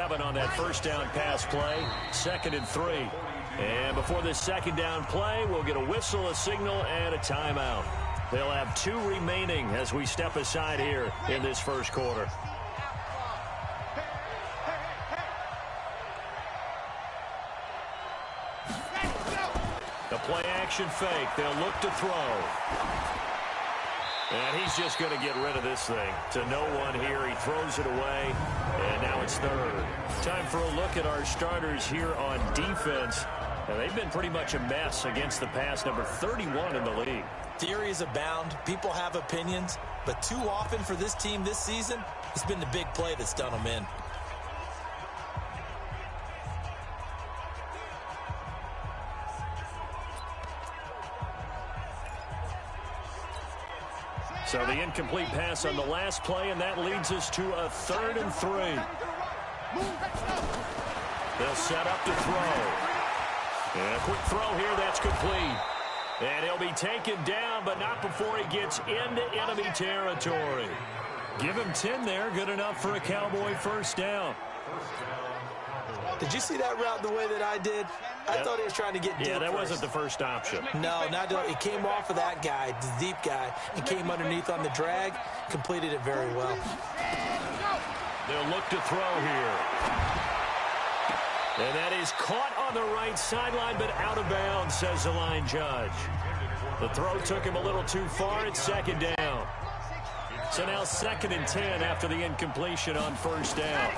7 on that first down pass play. 2nd and 3. And before this second down play, we'll get a whistle, a signal, and a timeout. They'll have 2 remaining as we step aside here in this first quarter. The play action fake. They'll look to throw. And he's just going to get rid of this thing. To no one here. He throws it away. And now it's 3rd. Time for a look at our starters here on defense. And they've been pretty much a mess against the pass, number 31 in the league. Theories abound. People have opinions. But too often for this team this season, it's been the big play that's done them in. So the incomplete pass on the last play, and that leads us to a 3rd and 3. They'll set up to throw. And a quick throw here, that's complete. And he'll be taken down, but not before he gets into enemy territory. Give him 10 there, good enough for a Cowboy first down. Did you see that route the way that I did? I thought he was trying to get deep. Yeah, that first. wasn't the first option. No, not at all. It came off of that guy, the deep guy. He came underneath on the drag, completed it very well. They'll look to throw here. And that is caught on the right sideline, but out of bounds, says the line judge. The throw took him a little too far. It's 2nd down. So now 2nd and 10 after the incompletion on first down.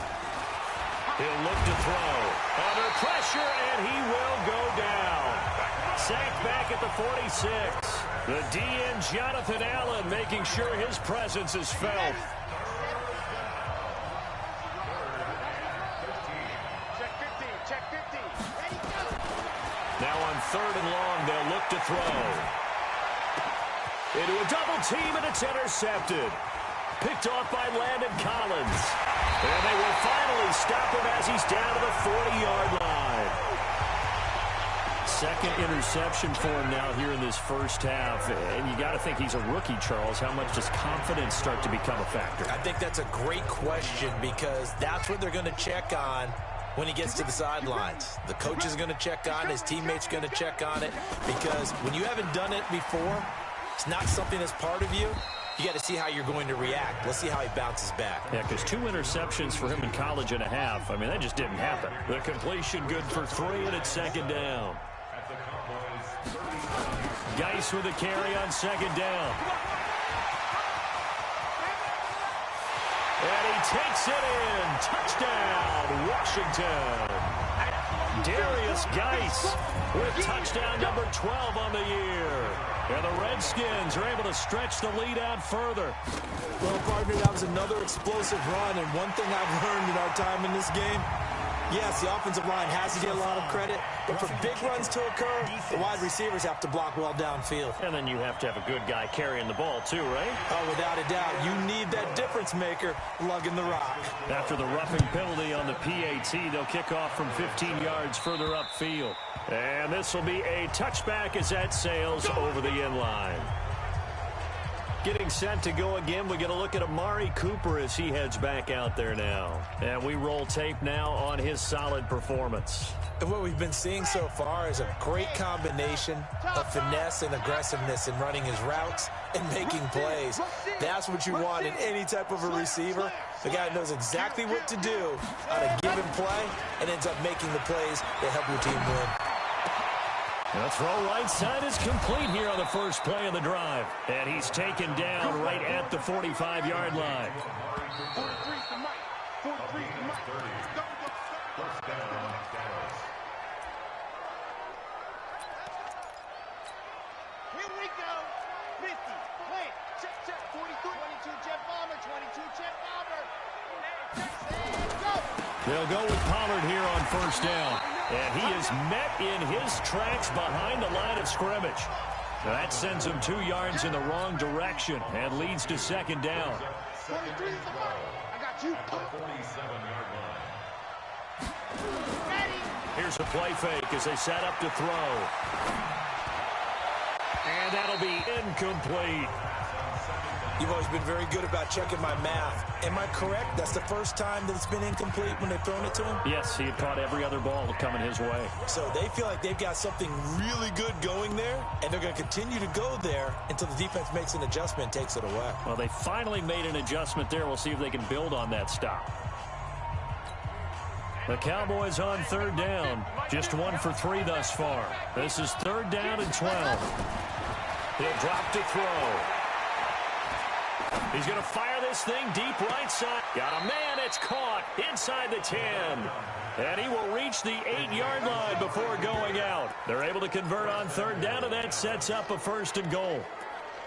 He'll look to throw. Under pressure, and he will go down. Sacked back at the 46. The DN, Jonathan Allen, making sure his presence is felt. Now on 3rd and long, they'll look to throw. Into a double team, and it's intercepted. Picked off by Landon Collins. And they will finally stop him as he's down to the 40-yard line. 2nd interception for him now here in this first half. And you got to think he's a rookie, Charles. How much does confidence start to become a factor? I think that's a great question because that's what they're going to check on when he gets to the sidelines. The coach is going to check on it. His teammates going to check on it because when you haven't done it before, it's not something that's part of you. You got to see how you're going to react. Let's see how he bounces back. Yeah, because 2 interceptions for him in college and a half. I mean, that just didn't happen. The completion good for 3, and it's 2nd down. Geis with a carry on 2nd down. And he takes it in. Touchdown, Washington. Darius Geis with touchdown number 12 on the year. And the Redskins are able to stretch the lead out further. Well, partner, that was another explosive run. And one thing I've learned in our time in this game, yes, the offensive line has to get a lot of credit. But for big runs to occur, the wide receivers have to block well downfield. And then you have to have a good guy carrying the ball too, right? Oh, without a doubt. You need that difference maker lugging the rock. After the roughing penalty on the PAT, they'll kick off from 15 yards further upfield. And this will be a touchback as that sails over the end line. Getting set to go again, we get a look at Amari Cooper as he heads back out there now. And we roll tape now on his solid performance. And what we've been seeing so far is a great combination of finesse and aggressiveness in running his routes and making plays. That's what you want in any type of a receiver. The guy knows exactly what to do on a given play and ends up making the plays that help your team win. The throw right side is complete here on the first play of the drive. And he's taken down right at the 45-yard line. Here we go. 50, plant, check, 43, 22, jet bomber, 22, jet bomber. Go. They'll go with Pollard here on first down. And he is met in his tracks behind the line of scrimmage. That sends him 2 yards in the wrong direction and leads to 2nd down. 43 is the mark. I got you. 47-yard line. Ready. Here's a play fake as they set up to throw. And that'll be incomplete. You've always been very good about checking my math. Am I correct? That's the first time that it's been incomplete when they've thrown it to him? Yes, he had caught every other ball coming his way. So they feel like they've got something really good going there, and they're going to continue to go there until the defense makes an adjustment and takes it away. Well, they finally made an adjustment there. We'll see if they can build on that stop. The Cowboys on third down. Just 1 for 3 thus far. This is third down and 12. He'll drop to throw. He's going to fire this thing deep right side. Got a man. It's caught inside the 10. And he will reach the 8-yard line before going out. They're able to convert on third down, and that sets up a first and goal.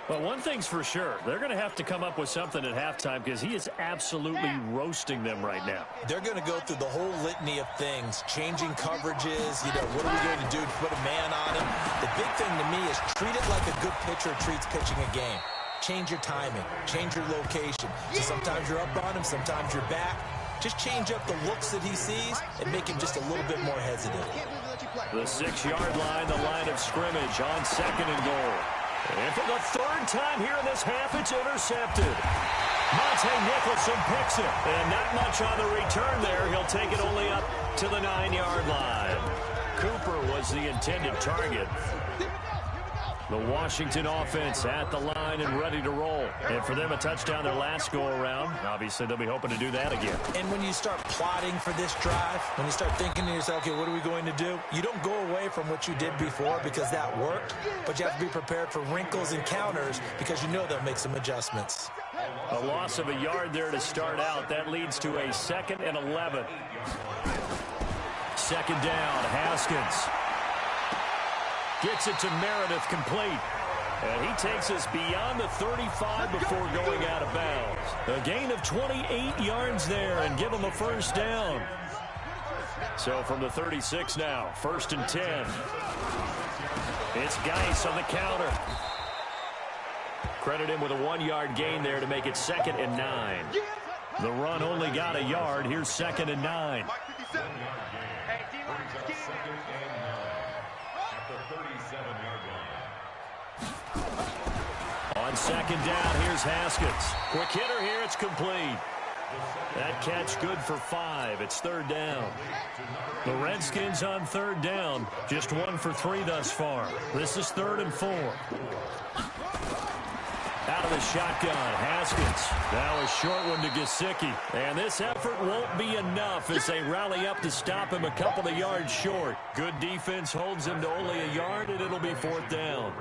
But one thing's for sure, they're going to have to come up with something at halftime because he is absolutely roasting them right now. They're going to go through the whole litany of things, changing coverages, what are we going to do to put a man on him? The big thing to me is treat it like a good pitcher treats pitching a game. Change your timing, change your location. So sometimes you're up on him, sometimes you're back. Just change up the looks that he sees and make him just a little bit more hesitant. The 6-yard line, the line of scrimmage on second and goal. And for the third time here in this half, it's intercepted. Monte Nicholson picks it. And not much on the return there. He'll take it only up to the 9-yard line. Cooper was the intended target. The Washington offense at the line and ready to roll. And for them, a touchdown their last go-around. Obviously, they'll be hoping to do that again. And when you start plotting for this drive, when you start thinking to yourself, okay, what are we going to do? You don't go away from what you did before because that worked, but you have to be prepared for wrinkles and counters because you know they'll make some adjustments. A loss of a yard there to start out. That leads to a 2nd and 11. Second down, Haskins. Gets it to Meredith, complete. And he takes us beyond the 35 before going out of bounds. A gain of 28 yards there and give him a first down. So from the 36 now, 1st and 10. It's Geis on the counter. Credit him with a 1-yard gain there to make it 2nd and 9. The run only got a yard. Here's 2nd and 9. On second down, here's Haskins. Quick hitter here, it's complete. That catch good for 5. It's third down. The Redskins on third down. Just 1 for 3 thus far. This is 3rd and 4. Out of the shotgun, Haskins. Now a short one to Gesicki. And this effort won't be enough as they rally up to stop him a couple of yards short. Good defense holds him to only a yard, and it'll be 4th down.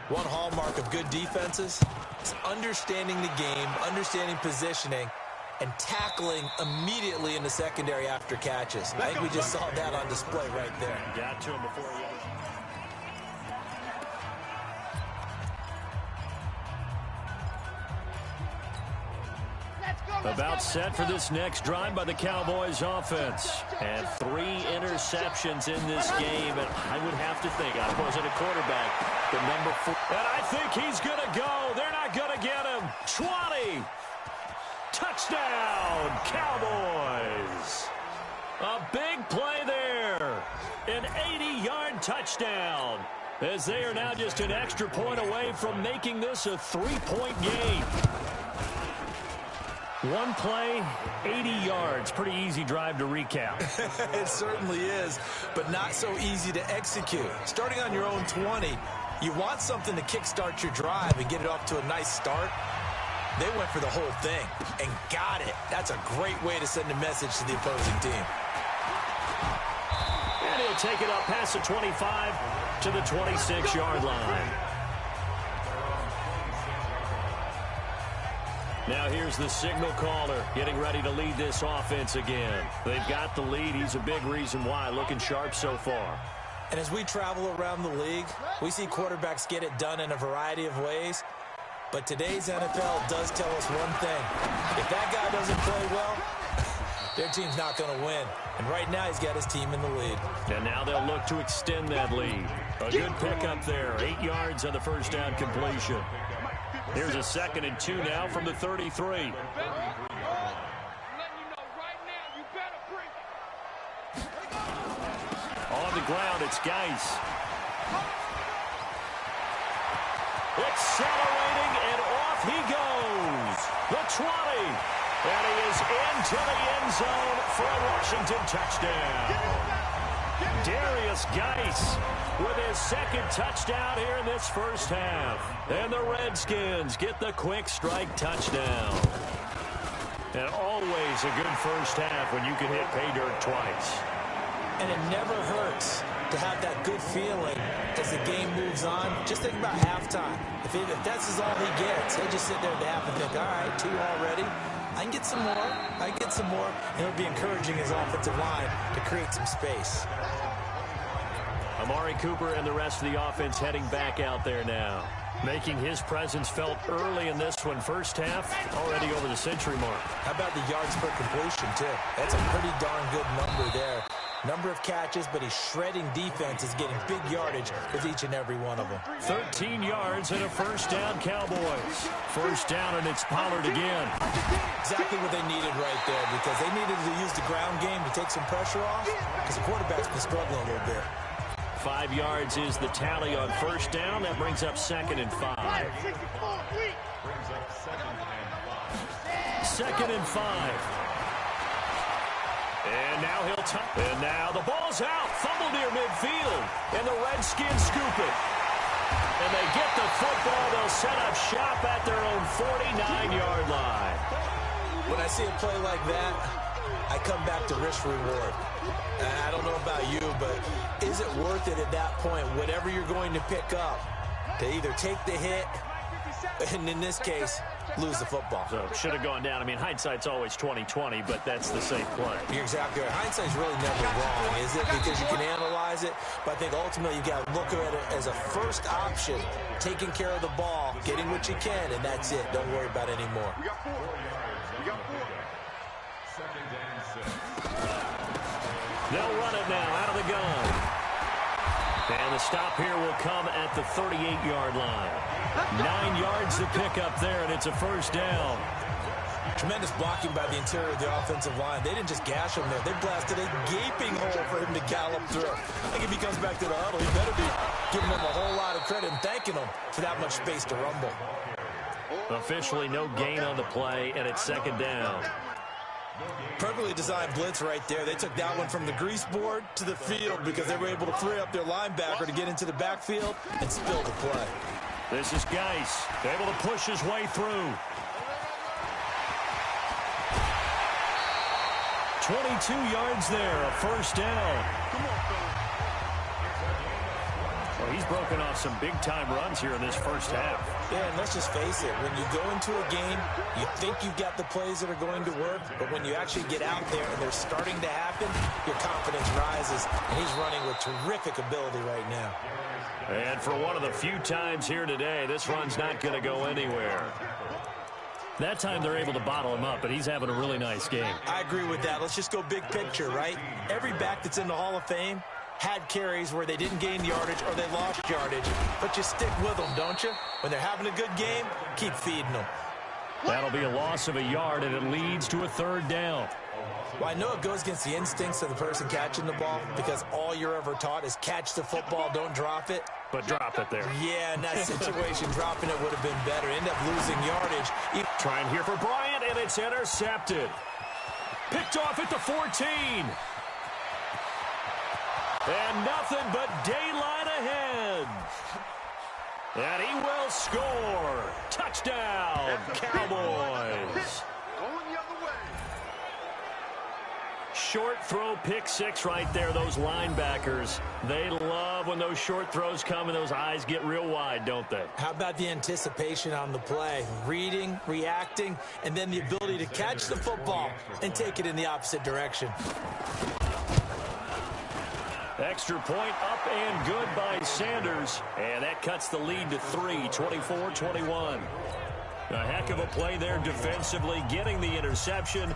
One hallmark of good defenses is understanding the game, understanding positioning, and tackling immediately in the secondary after catches. I think we just saw that on display right there. Got to him before he was. About set for this next drive by the Cowboys offense. And 3 interceptions in this game. And I would have to think, I wasn't a quarterback, but number 4. And I think he's going to go. They're not going to get him. 20. Touchdown, Cowboys. A big play there. An 80-yard touchdown. As they are now just an extra point away from making this a 3-point game. One play, 80 yards. Pretty easy drive to recap. It certainly is, but not so easy to execute. Starting on your own 20, you want something to kickstart your drive and get it off to a nice start. They went for the whole thing and got it. That's a great way to send a message to the opposing team. And he'll take it up past the 25 to the 26-yard line. Now here's the signal caller getting ready to lead this offense again. They've got the lead. He's a big reason why. Looking sharp so far. And as we travel around the league, we see quarterbacks get it done in a variety of ways. But today's NFL does tell us one thing. If that guy doesn't play well, their team's not going to win. And right now he's got his team in the lead. And now they'll look to extend that lead. A good pickup there. 8 yards on the first down completion. Here's a 2nd and 2 now from the 33. On the ground, it's Geis. Accelerating, and off he goes. The 20. And he is into the end zone for a Washington touchdown. Darius Geis with his second touchdown here in this first half. And the Redskins get the quick strike touchdown. And always a good first half when you can hit pay dirt twice. And it never hurts to have that good feeling as the game moves on. Just think about halftime. If that's all he gets, he'll just sit there at the half and think, all right, 2 already. I can get some more. I can get some more. And he'll be encouraging his offensive line to create some space. Amari Cooper and the rest of the offense heading back out there now. Making his presence felt early in this one. First half, already over the century mark. How about the yards per completion, too? That's a pretty darn good number there. Number of catches, but he's shredding defense, is getting big yardage with each and every one of them. 13 yards and a first down, Cowboys. First down, and it's Pollard again. Exactly what they needed right there, because they needed to use the ground game to take some pressure off, because the quarterback's been struggling a little bit. 5 yards is the tally on first down. That brings up 2nd and 5. 2nd and 5. And now and now the ball's out. Fumble near midfield. And the Redskins scoop it. And they get the football. They'll set up shop at their own 49-yard line. When I see a play like that, I come back to risk reward. And I don't know about you, but is it worth it at that point, whatever you're going to pick up, to either take the hit, and in this case, lose the football? So should have gone down. I mean, hindsight's always 20/20, but that's the safe play. You're exactly right. Hindsight's really never wrong, is it? Because you can analyze it, but I think ultimately you got to look at it as a first option, taking care of the ball, getting what you can, and that's it. Don't worry about it anymore. We got 4. We got 4. Second and 6. They'll run it now out of the gun. And the stop here will come at the 38-yard line. 9 yards to pick up there, and it's a first down. Tremendous blocking by the interior of the offensive line. They didn't just gash him there. They blasted a gaping hole for him to gallop through. I think if he comes back to the huddle, he better be giving him a whole lot of credit and thanking him for that much space to rumble. Officially no gain on the play, and it's 2nd down. Perfectly designed blitz right there. They took that one from the grease board to the field because they were able to free up their linebacker to get into the backfield and spill the play. This is Geis, able to push his way through. 22 yards there, a first down. Well, he's broken off some big-time runs here in this first half. Yeah, and let's just face it. When you go into a game, you think you've got the plays that are going to work, but when you actually get out there and they're starting to happen, your confidence rises, and he's running with terrific ability right now. And for one of the few times here today, this run's not going to go anywhere. That time they're able to bottle him up, but he's having a really nice game. I agree with that. Let's just go big picture, right? Every back that's in the Hall of Fame had carries where they didn't gain yardage or they lost yardage, but you stick with them, don't you? When they're having a good game, keep feeding them. That'll be a loss of a yard, and it leads to a 3rd down. Well, I know it goes against the instincts of the person catching the ball because all you're ever taught is catch the football, don't drop it. But drop it there. Yeah, in that situation, dropping it would have been better. End up losing yardage. Trying here for Bryant, and it's intercepted. Picked off at the 14. And nothing but daylight ahead. And he will score. Touchdown, Cowboys. Going the other way. Short throw, pick 6 right there. Those linebackers, they love when those short throws come and those eyes get real wide, don't they? How about the anticipation on the play? Reading, reacting, and then the ability to catch the football and take it in the opposite direction. Extra point up and good by Sanders. And that cuts the lead to 3, 24-21. A heck of a play there defensively, getting the interception,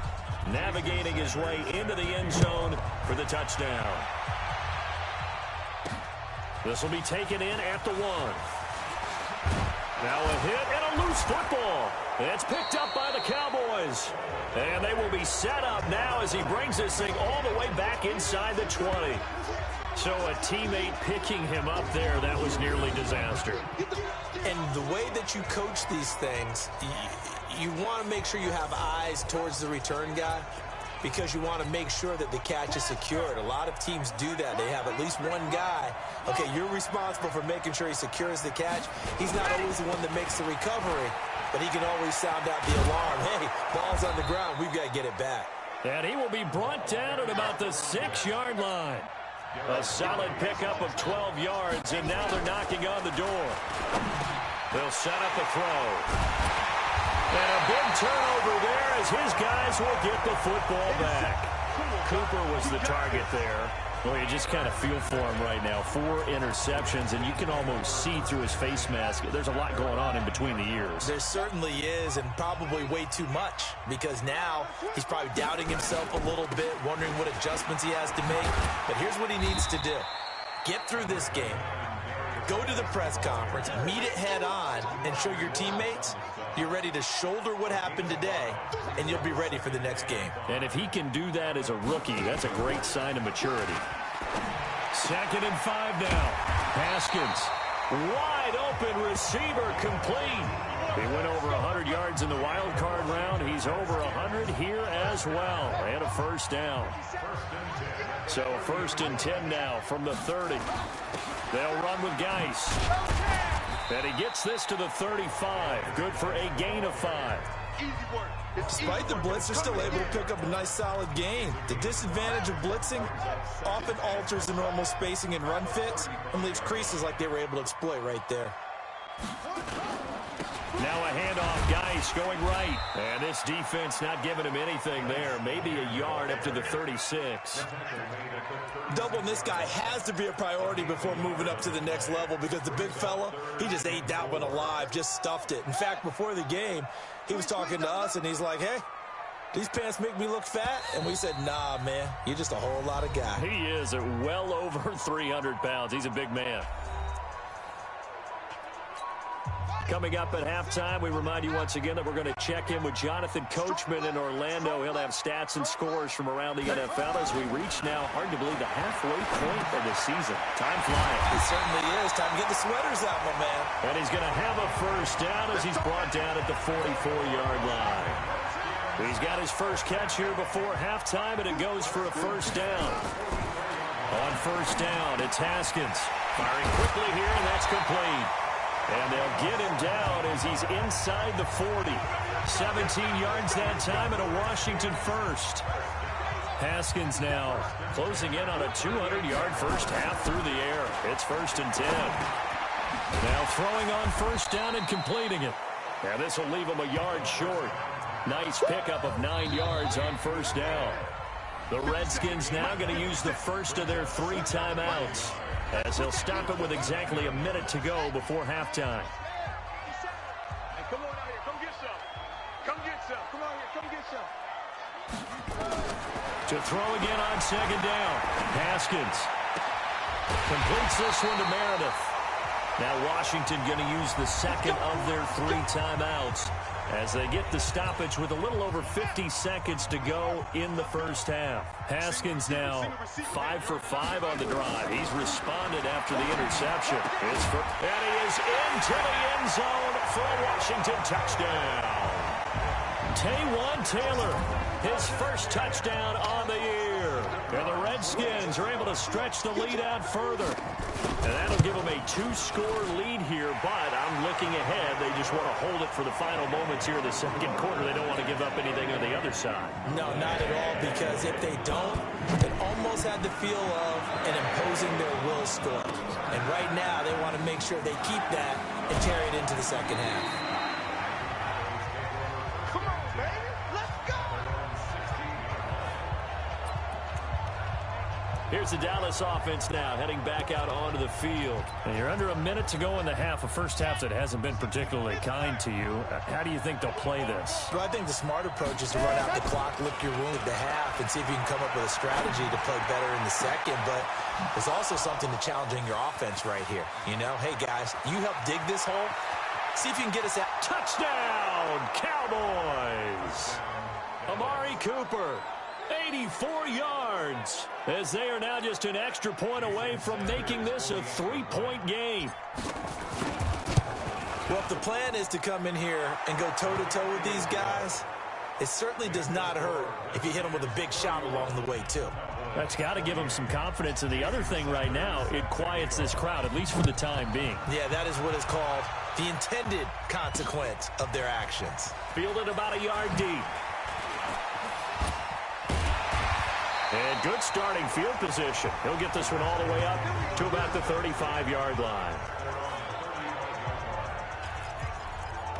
navigating his way into the end zone for the touchdown. This will be taken in at the 1. Now a hit and a loose football. It's picked up by the Cowboys. And they will be set up now as he brings this thing all the way back inside the 20. So a teammate picking him up there, that was nearly disaster. And the way that you coach these things, you want to make sure you have eyes towards the return guy because you want to make sure that the catch is secured. A lot of teams do that. They have at least one guy. Okay, you're responsible for making sure he secures the catch. He's not always the one that makes the recovery, but he can always sound out the alarm. Hey, ball's on the ground. We've got to get it back. And he will be brought down at about the 6-yard line. A solid pickup of 12 yards, and now they're knocking on the door. They'll set up a throw. And a big turnover there as his guys will get the football back. Cooper was the target there. Well, you just kind of feel for him right now. 4 interceptions, and you can almost see through his face mask. There's a lot going on in between the ears. There certainly is, and probably way too much, because now he's probably doubting himself a little bit, wondering what adjustments he has to make. But here's what he needs to do. Get through this game. Go to the press conference, meet it head on, and show your teammates you're ready to shoulder what happened today, and you'll be ready for the next game. And if he can do that as a rookie, that's a great sign of maturity. 2nd and 5 now. Haskins, wide open receiver, complete. He went over 100 yards in the wild card round. He's over 100 here as well. And a first down. So 1st and 10 now from the 30. They'll run with Geis. And he gets this to the 35. Good for a gain of 5. Despite the blitz, they're still able to pick up a nice, solid gain. The disadvantage of blitzing often alters the normal spacing and run fits and leaves creases like they were able to exploit right there. Now a handoff, Geis going right. And this defense not giving him anything there. Maybe a yard up to the 36. Doubling this guy has to be a priority before moving up to the next level because the big fella, he just ate that one alive, just stuffed it. In fact, before the game, he was talking to us, and he's like, hey, these pants make me look fat? And we said, nah, man, you're just a whole lot of guy. He is at well over 300 pounds. He's a big man. Coming up at halftime, we remind you once again that we're going to check in with Jonathan Coachman in Orlando. He'll have stats and scores from around the NFL as we reach now, hard to believe, the halfway point of the season. Time flying. It certainly is. Time to get the sweaters out, my man. And he's going to have a first down as he's brought down at the 44-yard line. He's got his first catch here before halftime, and it goes for a first down. On first down, it's Haskins. Firing quickly here, and that's complete. And they'll get him down as he's inside the 40. 17 yards that time and a Washington first. Haskins now closing in on a 200-yard first half through the air. It's 1st and 10. Now throwing on first down and completing it. And this will leave him a yard short. Nice pickup of 9 yards on first down. The Redskins now going to use the first of their 3 timeouts, as they'll stop it with exactly a minute to go before halftime. Hey, come on out here. Come get some. Come get some. Come on here. Come get some. To throw again on 2nd down. Haskins completes this one to Meredith. Now Washington going to use the second of their 3 timeouts as they get the stoppage with a little over 50 seconds to go in the first half. Haskins now 5 for 5 on the drive. He's responded after the interception. And he is into the end zone for a Washington touchdown. Taywan Taylor, his first touchdown on the year. And the Redskins are able to stretch the lead out further. And that'll give them a 2-score lead here, but I'm looking ahead. They just want to hold it for the final moments here in the second quarter. They don't want to give up anything on the other side. No, not at all, because if they don't, it almost had the feel of an imposing their will score. And right now, they want to make sure they keep that and carry it into the second half. Come on, baby. Let's go. Here's the Dallas offense now heading back out onto the field. And you're under a minute to go in the half, a first half that hasn't been particularly kind to you. How do you think they'll play this? Well, I think the smart approach is to run out the clock, lick your wound at the half, and see if you can come up with a strategy to play better in the second. But there's also something to challenging your offense right here. You know, hey, guys, you help dig this hole. See if you can get us out. Touchdown, Cowboys! Amari Cooper, 84 yards, as they are now just an extra point away from making this a 3-point game. Well, if the plan is to come in here and go toe-to-toe with these guys, it certainly does not hurt if you hit them with a big shot along the way, too. That's got to give them some confidence. And the other thing right now, it quiets this crowd, at least for the time being. Yeah, that is what is called the intended consequence of their actions. Fielded about a yard deep. And good starting field position. He'll get this one all the way up to about the 35-yard line.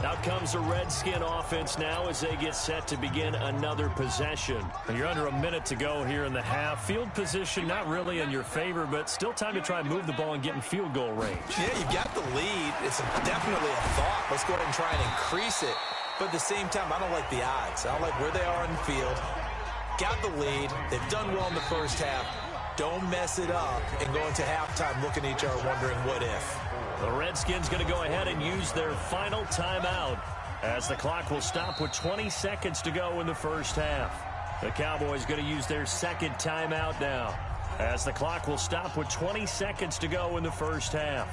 Out comes the Redskin offense now as they get set to begin another possession. You're under a minute to go here in the half. Field position not really in your favor, but still time to try and move the ball and get in field goal range. Yeah, you've got the lead. It's definitely a thought. Let's go ahead and try and increase it. But at the same time, I don't like the odds. I don't like where they are in the field. Got the lead. They've done well in the first half. Don't mess it up and go into halftime looking at each other wondering what if. The Redskins going to go ahead and use their final timeout as the clock will stop with 20 seconds to go in the first half. The Cowboys going to use their second timeout now as the clock will stop with 20 seconds to go in the first half.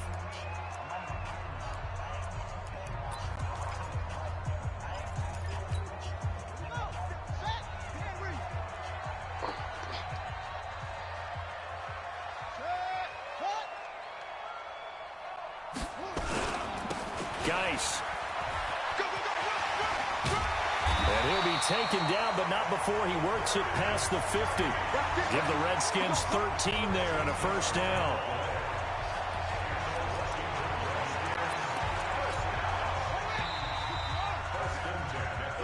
And he'll be taken down, but not before he works it past the 50. Give the Redskins 13 there and a first down.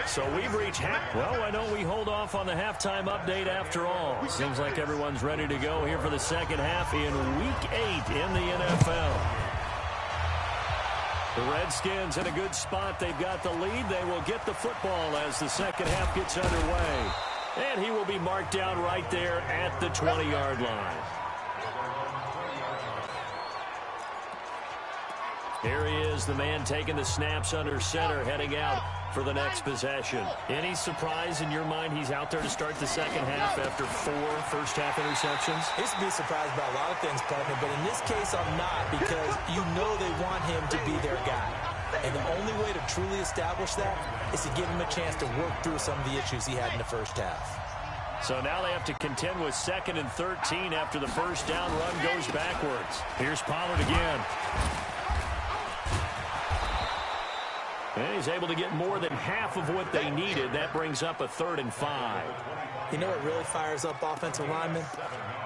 So we've reached half. Well, why don't we hold off on the halftime update after all? Seems like everyone's ready to go here for the second half in Week 8 in the NFL. The Redskins in a good spot. They've got the lead. They will get the football as the second half gets underway. And he will be marked down right there at the 20-yard line. Here he is, the man taking the snaps under center, heading out for the next possession. Any surprise in your mind he's out there to start the second half after 4 first-half interceptions? I used to be surprised by a lot of things, partner, but in this case I'm not, because you know they want him to be their guy. And the only way to truly establish that is to give him a chance to work through some of the issues he had in the first half. So now they have to contend with 2nd and 13 after the first down run goes backwards. Here's Pollard again. And he's able to get more than half of what they needed. That brings up a 3rd and 5. You know what really fires up offensive linemen?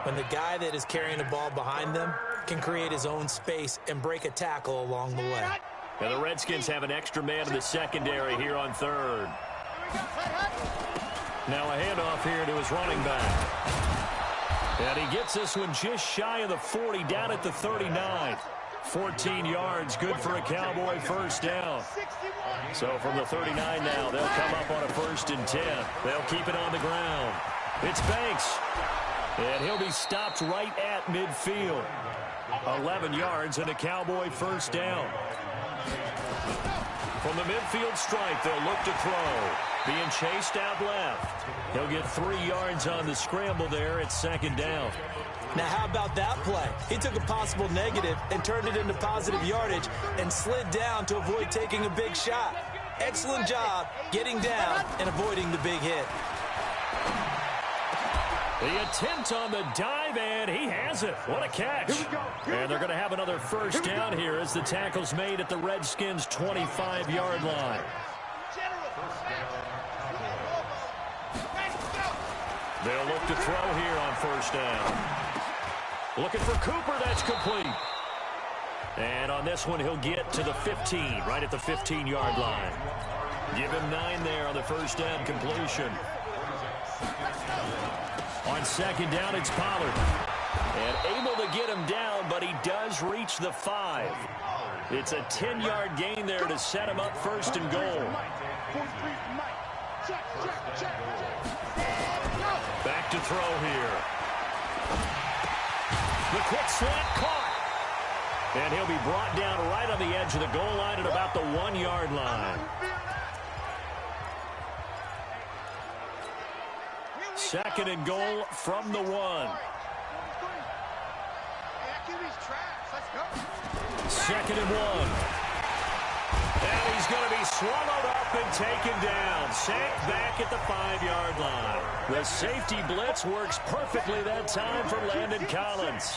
When the guy that is carrying the ball behind them can create his own space and break a tackle along the way. And the Redskins have an extra man in the secondary here on 3rd. Now a handoff here to his running back. And he gets this one just shy of the 40, down at the 39. 14 yards, good for a Cowboy first down. So from the 39 now, they'll come up on a 1st and 10. They'll keep it on the ground. It's Banks. And he'll be stopped right at midfield. 11 yards and a Cowboy first down. From the midfield stripe, they'll look to throw. Being chased out left. He'll get 3 yards on the scramble there at 2nd down. Now, how about that play? He took a possible negative and turned it into positive yardage and slid down to avoid taking a big shot. Excellent job getting down and avoiding the big hit. The attempt on the dive, and he has it. What a catch. And they're going to have another first down here as the tackle's made at the Redskins' 25-yard line. They'll look to throw here on 1st down. Looking for Cooper, that's complete. And on this one, he'll get to the 15, right at the 15-yard line. Give him 9 there on the first down completion. On 2nd down, it's Pollard. And able to get him down, but he does reach the 5. It's a 10-yard gain there to set him up 1st and goal. Back to throw here. The quick slant caught. And he'll be brought down right on the edge of the goal line at about the 1-yard line. 2nd and goal from the 1. 2nd and 1. And he's going to be swallowed up and taken down. Sacked back at the 5-yard line. The safety blitz works perfectly that time for Landon Collins.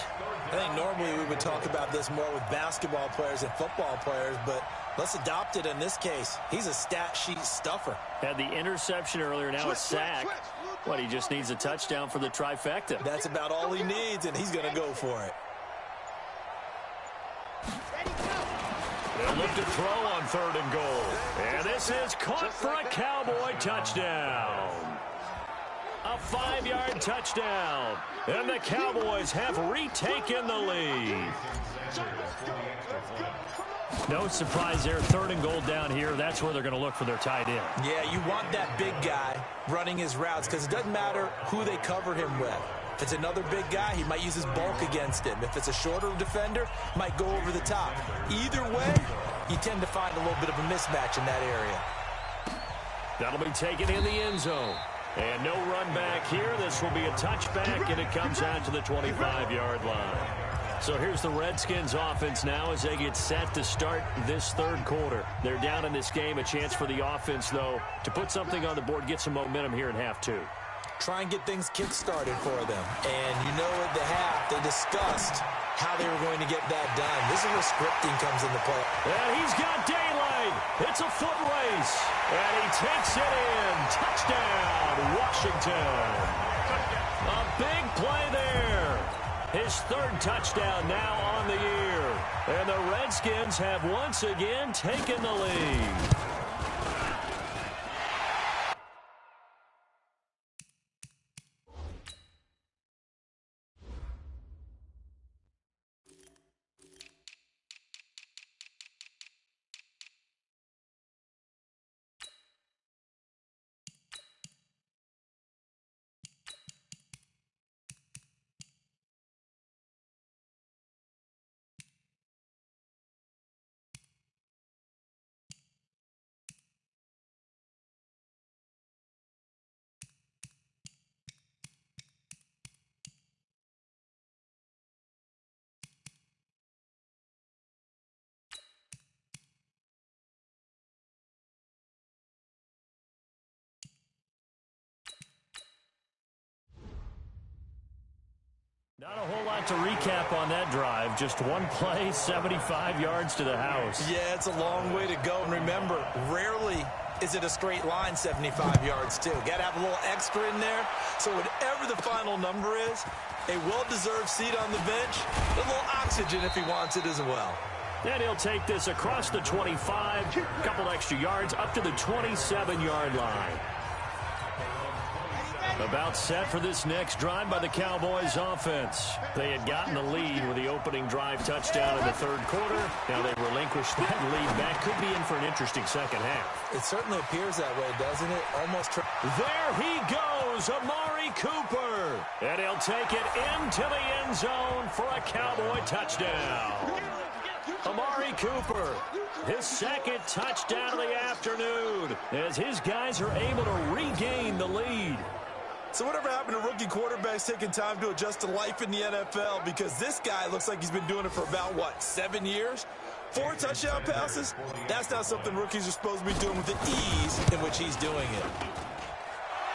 I think normally we would talk about this more with basketball players and football players, but let's adopt it in this case. He's a stat sheet stuffer. Had the interception earlier, now a sack. What, he just needs a touchdown for the trifecta. That's about all he needs, and he's going to go for it. They'll look to throw on 3rd and goal. And this is caught for a Cowboy touchdown. A 5-yard touchdown. And the Cowboys have retaken the lead. No surprise there. 3rd and goal down here. That's where they're going to look for their tight end. Yeah, you want that big guy running his routes because it doesn't matter who they cover him with. If it's another big guy, he might use his bulk against him. If it's a shorter defender, might go over the top. Either way, you tend to find a little bit of a mismatch in that area. That'll be taken in the end zone. And no run back here. This will be a touchback, and it comes out to the 25-yard line. So here's the Redskins offense now as they get set to start this 3rd quarter. They're down in this game. A chance for the offense, though, to put something on the board, get some momentum here in half 2. Try and get things kick-started for them. And you know at the half, they discussed how they were going to get that done. This is where scripting comes into play. And he's got daylight. It's a foot race. And he takes it in. Touchdown, Washington. A big play there. His 3rd touchdown now on the year. And the Redskins have once again taken the lead. Not a whole lot to recap on that drive. Just one play, 75 yards to the house. Yeah, it's a long way to go. And remember, rarely is it a straight line 75 yards, too. Got to have a little extra in there. So whatever the final number is, a well-deserved seat on the bench, a little oxygen if he wants it as well. And he'll take this across the 25, a couple extra yards, up to the 27-yard line. About set for this next drive by the Cowboys offense. They had gotten the lead with the opening drive touchdown in the 3rd quarter. Now they relinquished that lead back. Could be in for an interesting second half. It certainly appears that way, doesn't it? Almost. There he goes, Amari Cooper. And he'll take it into the end zone for a Cowboy touchdown. Amari Cooper, his 2nd touchdown of the afternoon, as his guys are able to regain the lead. So whatever happened to rookie quarterbacks taking time to adjust to life in the NFL? Because this guy looks like he's been doing it for about, 7 years? 4 touchdown passes? That's not something rookies are supposed to be doing with the ease in which he's doing it.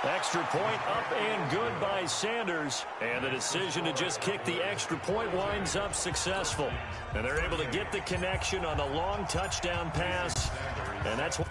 Extra point up and good by Sanders. And the decision to just kick the extra point winds up successful. And they're able to get the connection on the long touchdown pass. And that's what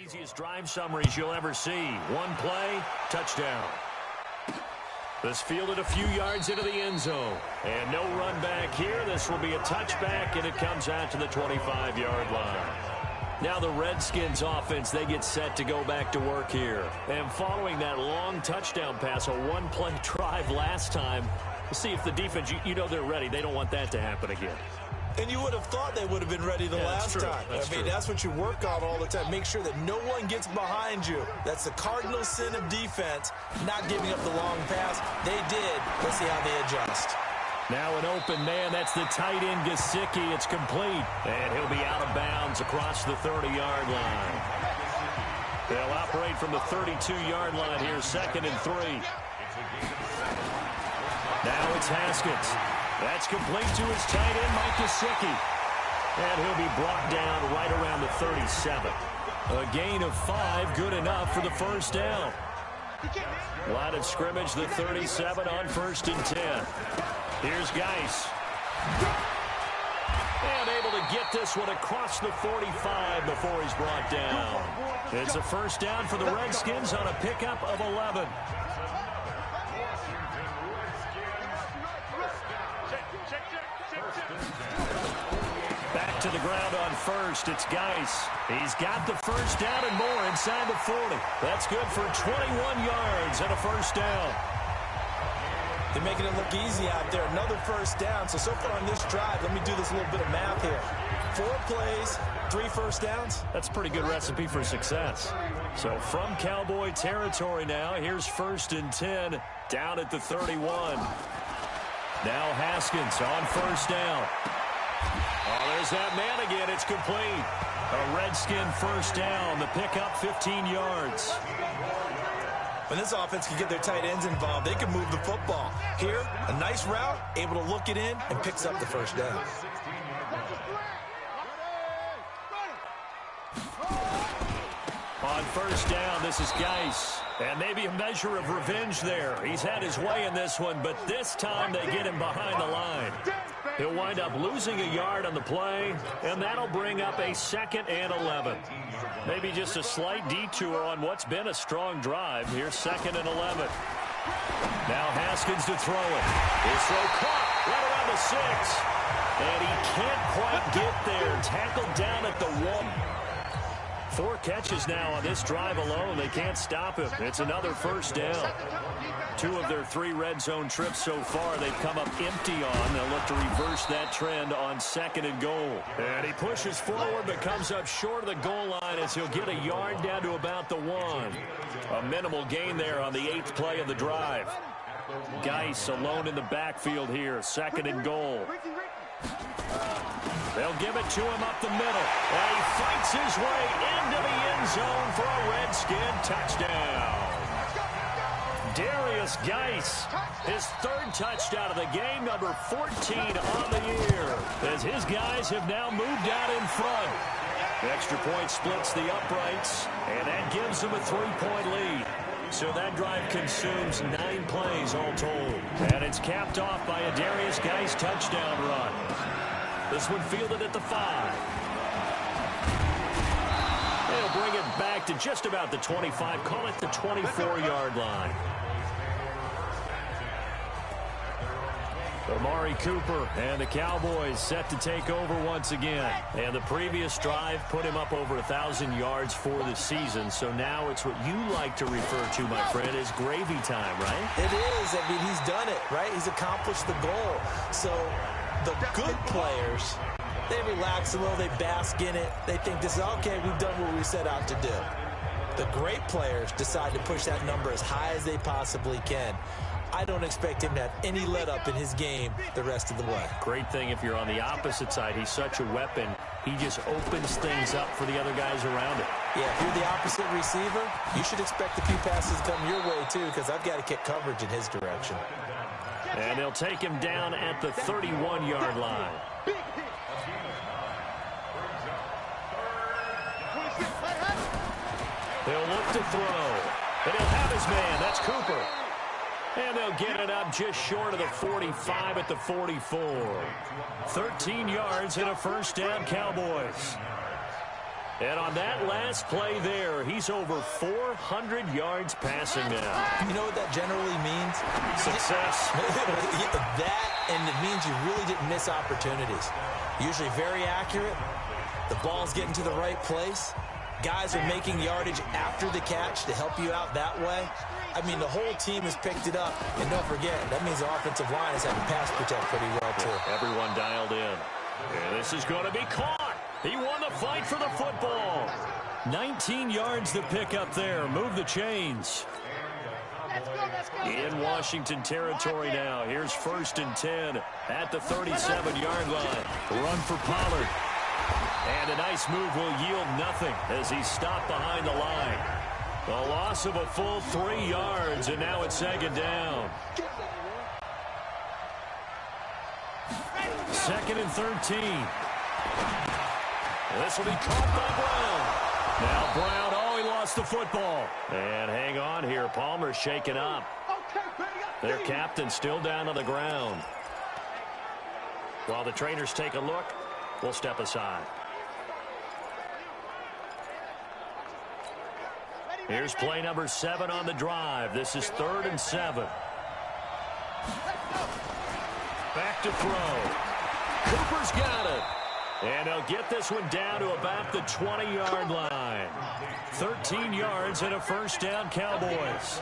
Easiest drive summaries you'll ever see. One play, touchdown. This fielded a few yards into the end zone. And no run back here. This will be a touchback, and it comes out to the 25-yard line. Now the Redskins offense, they get set to go back to work here. And following that long touchdown pass, a one-play drive last time, we'll see if the defense, you know they're ready. They don't want that to happen again. And you would have thought they would have been ready the last time. That's what you work on all the time. Make sure that no one gets behind you. That's the cardinal sin of defense, not giving up the long pass. They did. Let's see how they adjust. Now an open man. That's the tight end, Gesicki. It's complete. And he'll be out of bounds across the 30-yard line. They'll operate from the 32-yard line here, 2nd and 3. Now it's Haskins. That's complete to his tight end, Mike Gesicki. And he'll be brought down right around the 37. A gain of 5, good enough for the first down. Line of scrimmage, the 37 on 1st and 10. Here's Geis. And able to get this one across the 45 before he's brought down. It's a first down for the Redskins on a pickup of 11. Back to the ground on first. It's Geis. He's got the first down and more inside the 40. That's good for 21 yards and a first down. They're making it look easy out there. Another first down. So far on this drive, let me do this little bit of math here. 4 plays, 3 first downs. That's a pretty good recipe for success. So from Cowboy territory now, here's 1st and 10 down at the 31. Now Haskins on first down. Oh, there's that man again. It's complete. A Redskin first down. The pickup 15 yards. When this offense can get their tight ends involved, they can move the football. Here, a nice route, able to look it in, and picks up the first down. On first down, this is Geis. And maybe a measure of revenge there. He's had his way in this one, but this time they get him behind the line. He'll wind up losing a yard on the play, and that'll bring up a 2nd and 11. Maybe just a slight detour on what's been a strong drive. Here's 2nd and 11. Now Haskins to throw it. His throw caught right around the 6. And he can't quite get there. Tackled down at the 1. 4 catches now on this drive alone. They can't stop him. It's another first down. 2 of their 3 red zone trips so far they've come up empty on. They'll look to reverse that trend on 2nd and goal. And he pushes forward but comes up short of the goal line as he'll get a yard down to about the 1. A minimal gain there on the 8th play of the drive. Geis alone in the backfield here. 2nd and goal. They'll give it to him up the middle. And he fights his way into the end zone for a Redskin touchdown. Darius Geis, his 3rd touchdown of the game, number 14 on the year, as his guys have now moved out in front. The extra point splits the uprights, and that gives them a 3-point lead. So that drive consumes 9 plays all told. And it's capped off by a Darius Geis touchdown run. This one fielded at the 5. They'll bring it back to just about the 25. Call it the 24-yard line. Amari Cooper and the Cowboys set to take over once again. And the previous drive put him up over 1,000 yards for the season. So now it's what you like to refer to, my friend, as gravy time, right? It is. I mean, he's done it, right? He's accomplished the goal. So the good players, they relax a little, they bask in it. They think this is, okay, we've done what we set out to do. The great players decide to push that number as high as they possibly can. I don't expect him to have any let-up in his game the rest of the way. Great thing if you're on the opposite side. He's such a weapon. He just opens things up for the other guys around him. Yeah, if you're the opposite receiver, you should expect a few passes come your way, too, because I've got to get coverage in his direction. And they'll take him down at the 31-yard line. He'll look to throw. And he'll have his man. That's Cooper. And they'll get it up just short of the 45 at the 44. 13 yards and a first down, Cowboys. And on that last play there, he's over 400 yards passing now. You know what that generally means? Success. That, and it means you really didn't miss opportunities. Usually very accurate. The ball's getting to the right place. Guys are making yardage after the catch to help you out that way. I mean, the whole team has picked it up. And don't forget, that means the offensive line has had to pass protect pretty well, too. Everyone dialed in. And this is going to be caught. He won the fight for the football. 19 yards to pick up there. Move the chains. In Washington territory now. Here's 1st and 10 at the 37-yard line. Run for Pollard. And a nice move will yield nothing as he's stopped behind the line. The loss of a full 3 yards, and now it's 2nd down. 2nd and 13. This will be caught by Brown. Now Brown, oh, he lost the football. And hang on here, Palmer's shaken up. Their captain still down on the ground. While the trainers take a look, we'll step aside. Here's play number 7 on the drive. This is 3rd and 7. Back to throw. Cooper's got it. And they'll get this one down to about the 20-yard line. 13 yards and a 1st down, Cowboys.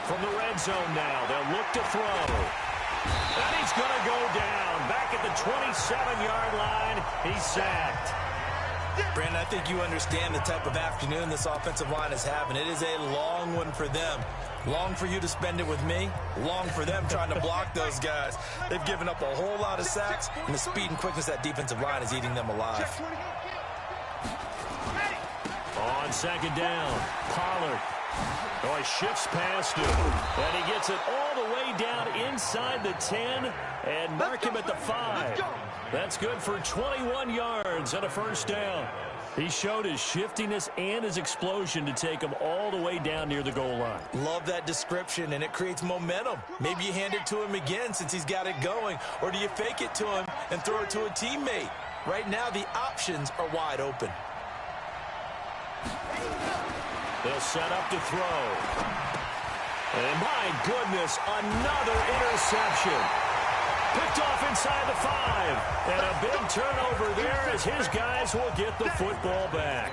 From the red zone now, they'll look to throw. And he's going to go down. Back at the 27-yard line, he's sacked. Brandon, I think you understand the type of afternoon this offensive line is having. It is a long one for them. Long for you to spend it with me. Long for them trying to block those guys. They've given up a whole lot of sacks, and the speed and quickness of that defensive line is eating them alive. On 2nd down, Pollard. Oh, he shifts past him, and he gets it all the way down inside the 10 and mark him at the 5. That's good for 21 yards and a 1st down. He showed his shiftiness and his explosion to take him all the way down near the goal line. Love that description, and it creates momentum. Maybe you hand it to him again since he's got it going, or do you fake it to him and throw it to a teammate? Right now, the options are wide open. They'll set up to throw. And my goodness, another interception. Picked off inside the 5. And a big turnover there as his guys will get the football back.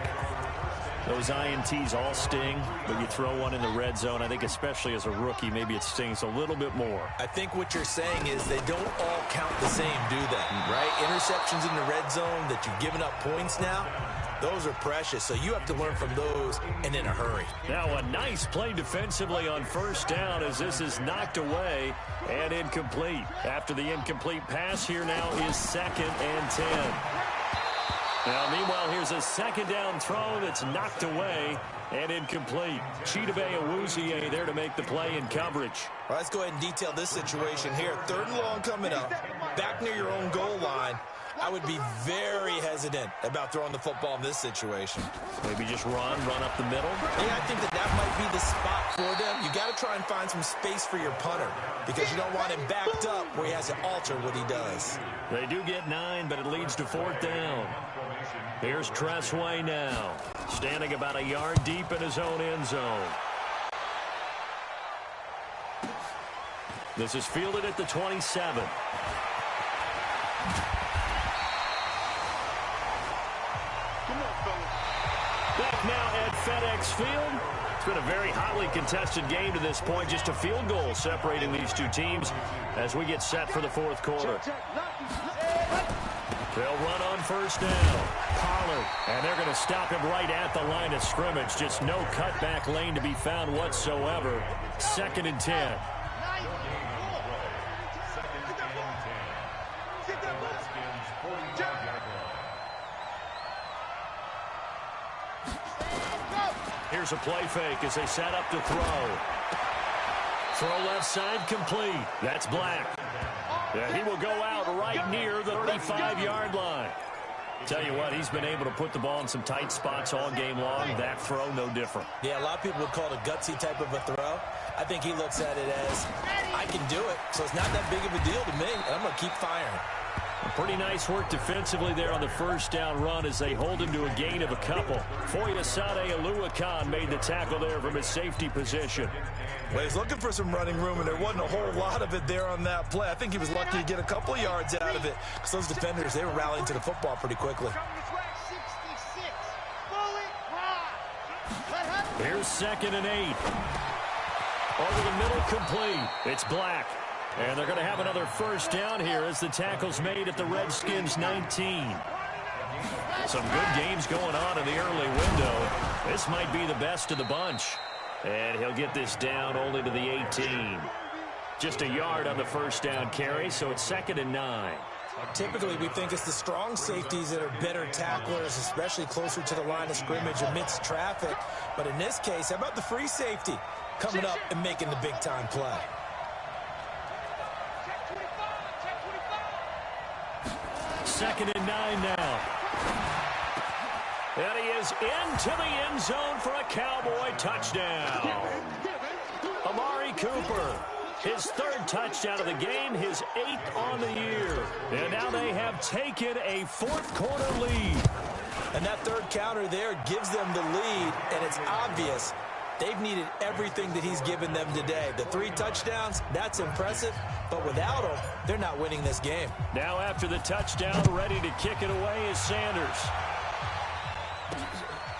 Those INTs all sting, but you throw one in the red zone. I think especially as a rookie, maybe it stings a little bit more. I think what you're saying is they don't all count the same, do they? Right? Interceptions in the red zone that you've given up points now, those are precious, so you have to learn from those and in a hurry. Now a nice play defensively on 1st down as this is knocked away and incomplete. After the incomplete pass, here now is 2nd and 10. Now meanwhile, here's a 2nd down throw that's knocked away and incomplete. Chidobe Awuzie there to make the play in coverage. All right, let's go ahead and detail this situation here. 3rd and long coming up, back near your own goal line. I would be very hesitant about throwing the football in this situation. Maybe just run up the middle? Yeah, I think that might be the spot for them. You got to try and find some space for your punter because you don't want him backed up where he has to alter what he does. They do get 9, but it leads to 4th down. Here's Tressway now, standing about a yard deep in his own end zone. This is fielded at the 27. Back now at FedEx Field. It's been a very hotly contested game to this point. Just a field goal separating these two teams as we get set for the 4th quarter. They'll run on 1st down. Pollard. And they're going to stop him right at the line of scrimmage. Just no cutback lane to be found whatsoever. 2nd and 10. Here's a play fake as they set up to throw. Throw left side complete. That's Black. Yeah, he will go out right near the 35-yard line. Tell you what, he's been able to put the ball in some tight spots all game long. That throw, no different. Yeah, a lot of people would call it a gutsy type of a throw. I think he looks at it as, I can do it, so it's not that big of a deal to me, and I'm going to keep firing. Pretty nice work defensively there on the first down run as they hold him to a gain of a couple. Foyesade Oluwakan made the tackle there from his safety position. Well, he's looking for some running room, and there wasn't a whole lot of it there on that play. I think he was lucky to get a couple of yards out of it because those defenders, they were rallying to the football pretty quickly. Here's 2nd and 8. Over the middle, complete. It's Black. And they're going to have another first down here as the tackle's made at the Redskins' 19. Some good games going on in the early window. This might be the best of the bunch. And he'll get this down only to the 18. Just a yard on the first down carry, so it's 2nd and 9. Typically, we think it's the strong safeties that are better tacklers, especially closer to the line of scrimmage amidst traffic. But in this case, how about the free safety coming up and making the big-time play? Second and 9 now. And he is into the end zone for a Cowboy touchdown. Amari Cooper, his 3rd touchdown of the game, his 8th on the year. And now they have taken a 4th quarter lead. And that 3rd counter there gives them the lead, and it's obvious they've needed everything that he's given them today. The 3 touchdowns, that's impressive, but without him, they're not winning this game. Now after the touchdown, ready to kick it away is Sanders.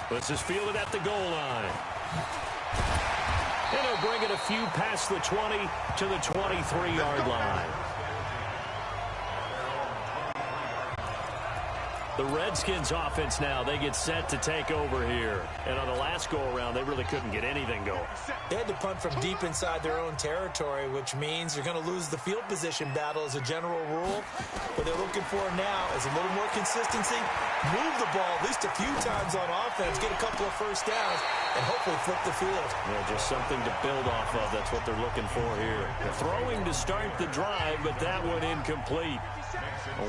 Puts his fielded at the goal line. And he'll bring it a few past the 20 to the 23-yard line. The Redskins offense now, they get set to take over here. And on the last go-around, they really couldn't get anything going. They had to punt from deep inside their own territory, which means you're going to lose the field position battle as a general rule. What they're looking for now is a little more consistency, move the ball at least a few times on offense, get a couple of first downs, and hopefully flip the field. Yeah, just something to build off of. That's what they're looking for here. They're throwing to start the drive, but that one incomplete.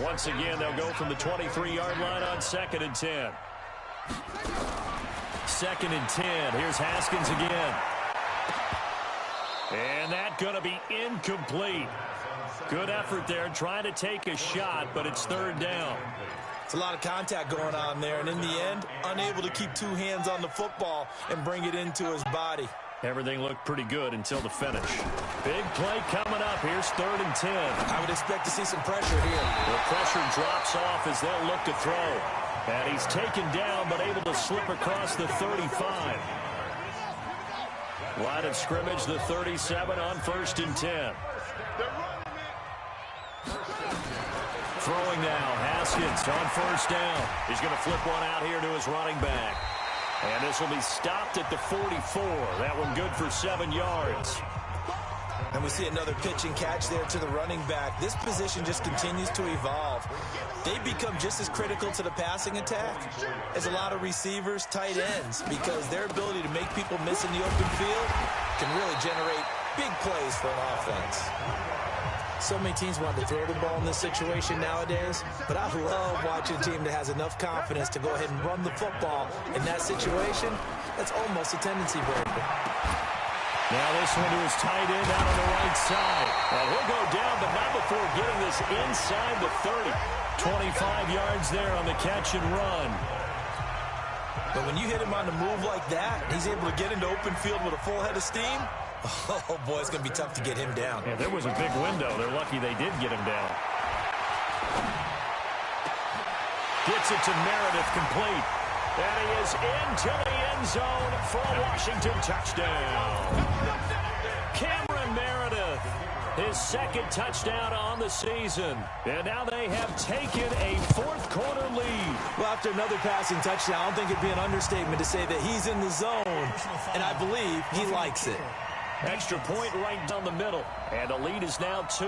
Once again, they'll go from the 23-yard line on 2nd and 10. 2nd and 10. Here's Haskins again. And that's going to be incomplete. Good effort there, trying to take a shot, but it's 3rd down. It's a lot of contact going on there, and in the end, unable to keep 2 hands on the football and bring it into his body. Everything looked pretty good until the finish. Big play coming up. Here's 3rd and 10. I would expect to see some pressure here. The pressure drops off as they'll look to throw. And he's taken down, but able to slip across the 35. Line of scrimmage, the 37 on 1st and 10. Throwing now, Haskins on 1st down. He's going to flip one out here to his running back. And this will be stopped at the 44. That one good for 7 yards. And we see another pitch and catch there to the running back. This position just continues to evolve. They become just as critical to the passing attack as a lot of receivers, tight ends, because their ability to make people miss in the open field can really generate big plays for an offense. So many teams want to throw the ball in this situation nowadays, but I love watching a team that has enough confidence to go ahead and run the football. In that situation, that's almost a tendency breaker. Now this one to his tight end out on the right side. And he'll go down, but not before getting this inside the 30. 25 yards there on the catch and run. But when you hit him on the move like that, he's able to get into open field with a full head of steam. Oh, boy, it's going to be tough to get him down. Yeah, there was a big window. They're lucky they did get him down. Gets it to Meredith, complete. And he is into the end zone for a Washington touchdown. Cameron Meredith, his 2nd touchdown on the season. And now they have taken a 4th quarter lead. Well, after another passing touchdown, I don't think it'd be an understatement to say that he's in the zone, and I believe he likes it. Extra point right down the middle. And the lead is now 2.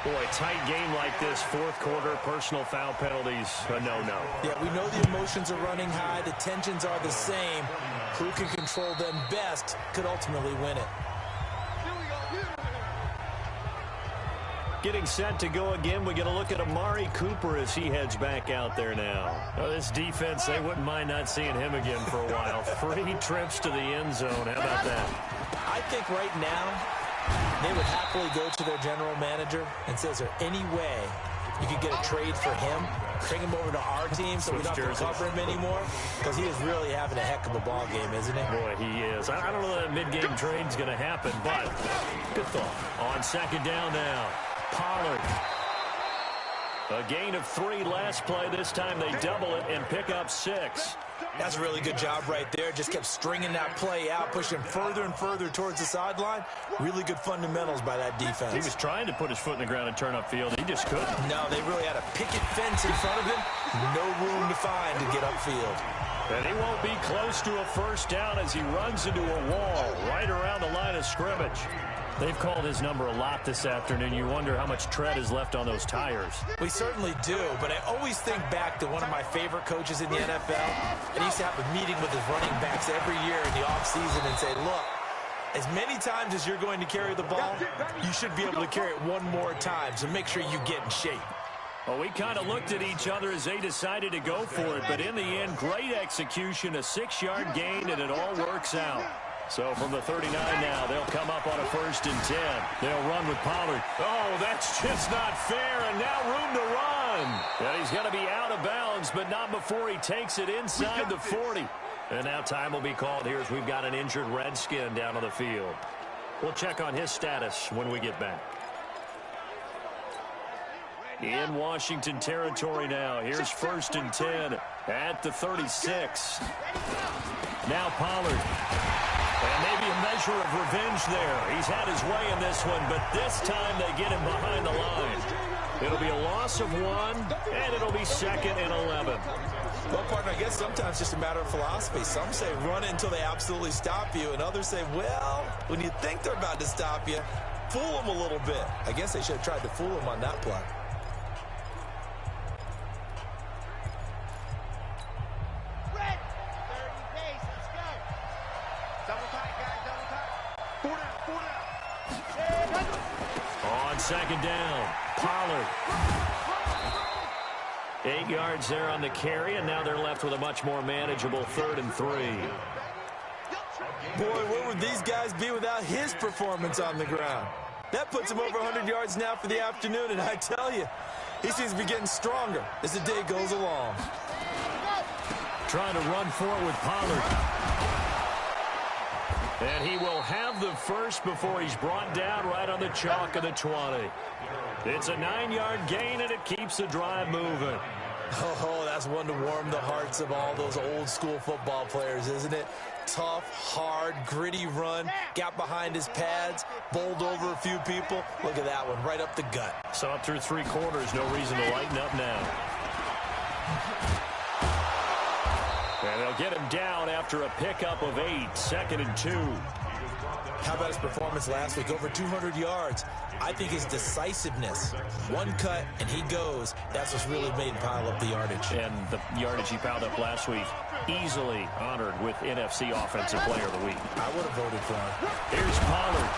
Boy, tight game like this, 4th quarter, personal foul penalties, a no-no. Yeah, we know the emotions are running high. The tensions are the same. Who can control them best could ultimately win it. Getting set to go again, we get a look at Amari Cooper as he heads back out there now. Oh, this defense, they wouldn't mind not seeing him again for a while. 3 trips to the end zone. How about that? I think right now they would happily go to their general manager and say, is there any way you could get a trade for him, bring him over to our team so we don't have to cover him anymore, because he is really having a heck of a ball game, isn't he? Boy, he is. I don't know that mid-game trade's going to happen, but good thought. On second down now, Pollard. A gain of 3 last play. This time they double it and pick up 6. That's a really good job right there. Just kept stringing that play out, pushing further and further towards the sideline. Really good fundamentals by that defense. He was trying to put his foot in the ground and turn upfield. He just couldn't. No, they really had a picket fence in front of him. No room to find to get upfield. And he won't be close to a first down as he runs into a wall right around the line of scrimmage. They've called his number a lot this afternoon. You wonder how much tread is left on those tires. We certainly do, but I always think back to one of my favorite coaches in the NFL, and he used to have a meeting with his running backs every year in the offseason and say, look, as many times as you're going to carry the ball, you should be able to carry it one more time, so make sure you get in shape. Well, we kind of looked at each other as they decided to go for it, but in the end, great execution, a 6-yard gain, and it all works out. So from the 39 now, they'll come up on a 1st and 10. They'll run with Pollard. Oh, that's just not fair, and now room to run. And he's going to be out of bounds, but not before he takes it inside the 40. And now time will be called here as we've got an injured Redskin down on the field. We'll check on his status when we get back. In Washington territory now. Here's 1st and 10 at the 36. Now Pollard. And maybe a measure of revenge there. He's had his way in this one, but this time they get him behind the line. It'll be a loss of 1, and it'll be 2nd and 11. Well, partner, I guess sometimes just a matter of philosophy. Some say run it until they absolutely stop you, and others say, well, when you think they're about to stop you, fool them a little bit. I guess they should have tried to fool them on that play. Second down, Pollard. 8 yards there on the carry, and now they're left with a much more manageable 3rd and 3. Boy, where would these guys be without his performance on the ground? That puts him over 100 yards now for the afternoon, and I tell you, he seems to be getting stronger as the day goes along. Trying to run for it with Pollard. And he will have the first before he's brought down right on the chalk of the 20. It's a 9-yard gain, and it keeps the drive moving. Oh, that's one to warm the hearts of all those old-school football players, isn't it? Tough, hard, gritty run, got behind his pads, bowled over a few people. Look at that one, right up the gut. Saw it through 3 quarters, no reason to lighten up now. And they'll get him down after a pickup of 8, 2nd and 2. How about his performance last week? Over 200 yards. I think his decisiveness, one cut and he goes, that's what's really made him pile up the yardage. And the yardage he piled up last week, easily honored with NFC Offensive Player of the Week. I would have voted for him. Here's Pollard.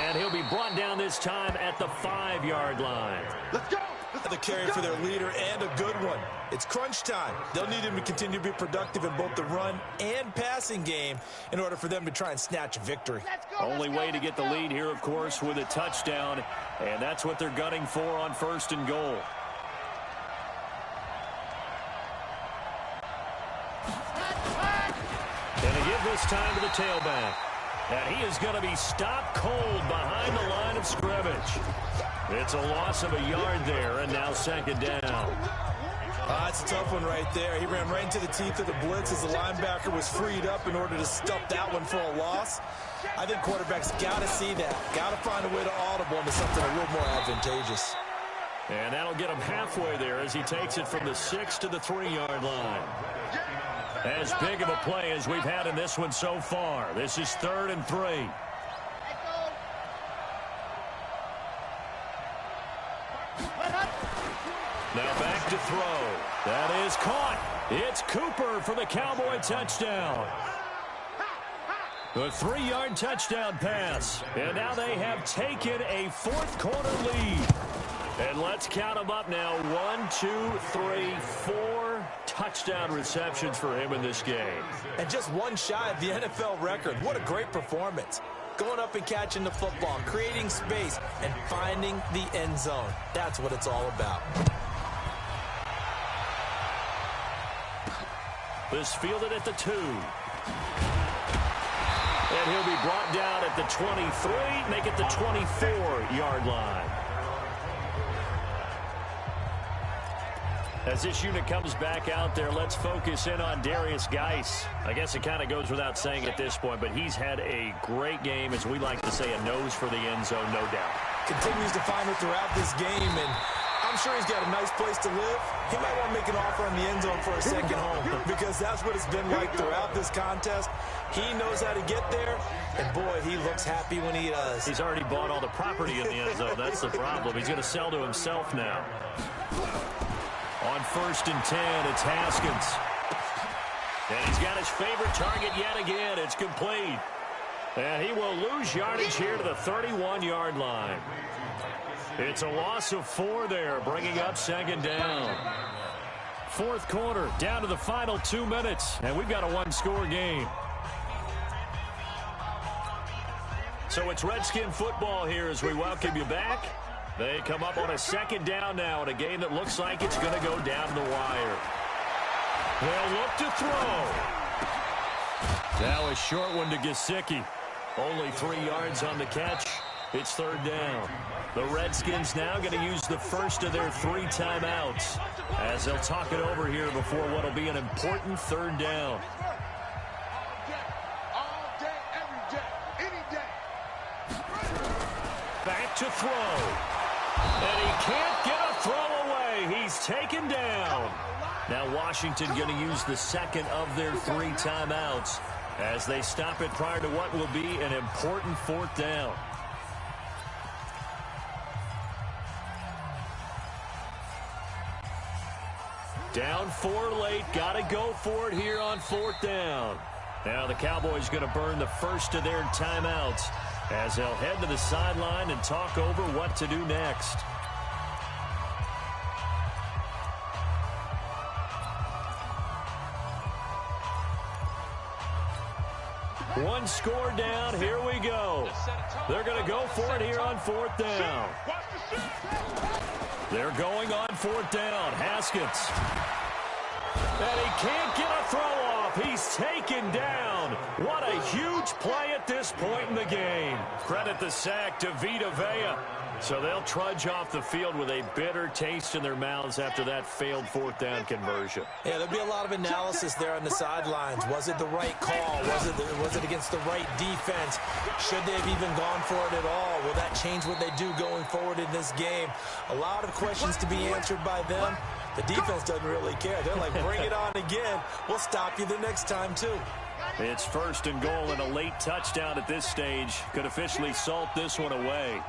And he'll be brought down this time at the 5-yard line. Let's go! The carry for their leader, and a good one. It's crunch time. They'll need him to continue to be productive in both the run and passing game in order for them to try and snatch a victory. Only way to get the lead here, of course, with a touchdown, and that's what they're gunning for on 1st and goal. And they give this time to the tailback. And he is going to be stopped cold behind the line of scrimmage. It's a loss of a yard there, and now 2nd down. That's a tough one right there. He ran right into the teeth of the blitz as the linebacker was freed up in order to stuff that one for a loss. I think quarterbacks got to see that. Got to find a way to audible into something a little more advantageous. And that'll get him halfway there as he takes it from the 6 to the 3-yard line. As big of a play as we've had in this one so far. This is 3rd and 3. Now back to throw. That is caught. It's Cooper for the Cowboy touchdown. The 3-yard touchdown pass. And now they have taken a 4th-quarter lead. And let's count them up now. 1, 2, 3, 4 touchdown receptions for him in this game. And just one shy of the NFL record. What a great performance. going up and catching the football, creating space, and finding the end zone. That's what it's all about. This fielded at the 2. And he'll be brought down at the 23, make it the 24-yard line. As this unit comes back out there, let's focus in on Darius Geis. I guess it kind of goes without saying at this point, but he's had a great game, as we like to say, a nose for the end zone, no doubt. Continues to find it throughout this game, and I'm sure he's got a nice place to live. He might want to make an offer on the end zone for a second home, because that's what it's been like throughout this contest. He knows how to get there, and boy, he looks happy when he does. He's already bought all the property in the end zone. That's the problem. He's going to sell to himself now. On 1st and 10, it's Haskins. And he's got his favorite target yet again. It's complete. And he will lose yardage here to the 31-yard line. It's a loss of 4 there, bringing up 2nd down. 4th quarter, down to the final 2 minutes, and we've got a 1-score game. So it's Redskin football here as we welcome you back. They come up on a 2nd down now in a game that looks like it's going to go down the wire. They'll look to throw. Now a short one to Gesicki. Only 3 yards on the catch. It's 3rd down. The Redskins now going to use the first of their 3 timeouts as they'll talk it over here before what will be an important 3rd down. Back to throw. And he can't get a throw away. He's taken down. Now Washington going to use the 2nd of their 3 timeouts as they stop it prior to what will be an important 4th down. Down 4 late. Got to go for it here on 4th down. Now the Cowboys going to burn the first of their timeouts as they'll head to the sideline and talk over what to do next. One score down. Here we go. They're going to go for it here on 4th down. They're going on 4th down. Haskins. And he can't get a throw off. He's taken down. What a huge play at this point in the game. Credit the sack to Vita Vea. So they'll trudge off the field with a bitter taste in their mouths after that failed 4th down conversion. Yeah, there'll be a lot of analysis there on the sidelines. Was it the right call? Was it against the right defense? Should they have even gone for it at all? Will that change what they do going forward in this game? A lot of questions to be answered by them. The defense doesn't really care. They're like, bring it on again. We'll stop you the next time, too. It's 1st and goal, and a late touchdown at this stage could officially salt this one away.